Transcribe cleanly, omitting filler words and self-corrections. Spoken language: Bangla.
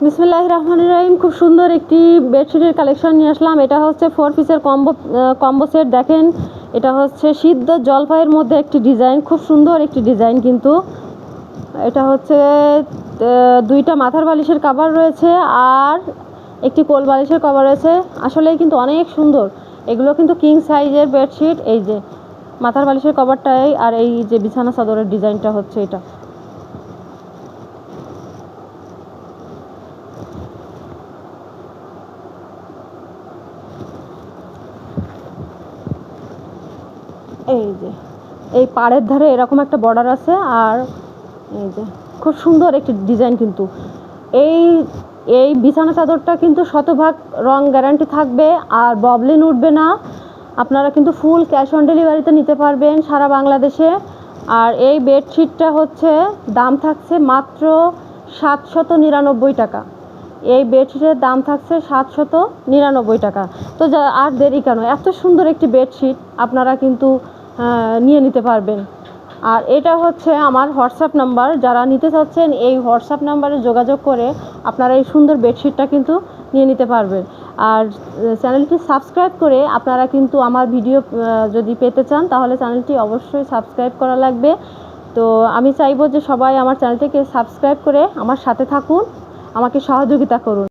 বিসমিল্লাহির রহমানির রহিম। খুব সুন্দর একটি বেডশিটের কালেকশন নিয়ে আসলাম। এটা হচ্ছে 4 পিসের কম্বো সেট। দেখেন, এটা হচ্ছে সিদ্ধ জলপাইয়ের মধ্যে একটি ডিজাইন, খুব সুন্দর একটি ডিজাইন। কিন্তু এটা হচ্ছে দুইটা মাথার বালিশের কভার রয়েছে আর একটি কোল বালিশের কভার রয়েছে। আসলেই কিন্তু অনেক সুন্দর। এগুলো কিন্তু কিং সাইজের বেডশিট। এই যে মাথার বালিশের কভারটাই আর এই যে বিছানা চাদরের ডিজাইনটা হচ্ছে এটা। এই যে এই পাড়ের ধারে এরকম একটা বর্ডার আছে আর এই যে খুব সুন্দর একটি ডিজাইন। কিন্তু এই এই বিছানা চাদরটা কিন্তু শতভাগ রং গ্যারান্টি থাকবে আর ববলিন উঠবে না। আপনারা কিন্তু ফুল ক্যাশ অন ডেলিভারিতে নিতে পারবেন সারা বাংলাদেশে। আর এই বেডশিটটা হচ্ছে দাম থাকছে মাত্র 799 টাকা। এই বেডশিটের দাম থাকছে 799 টাকা। তো আর দেরি কেন, এত সুন্দর একটি বেডশিট আপনারা কিন্তু নিয়ে নিতে পারবেন। আর এটা হচ্ছে আমার হোয়াটসঅ্যাপ নাম্বার। যারা নিতে চাচ্ছেন এই হোয়াটসঅ্যাপ নাম্বারে যোগাযোগ করে আপনারা এই সুন্দর বেডশিটটা কিন্তু নিয়ে নিতে পারবেন। আর চ্যানেলটি সাবস্ক্রাইব করে আপনারা কিন্তু আমার ভিডিও যদি পেতে চান তাহলে চ্যানেলটি অবশ্যই সাবস্ক্রাইব করা লাগবে। তো আমি চাইবো যে সবাই আমার চ্যানেলটিকে সাবস্ক্রাইব করে আমার সাথে থাকুন, আমাকে সহযোগিতা করুন।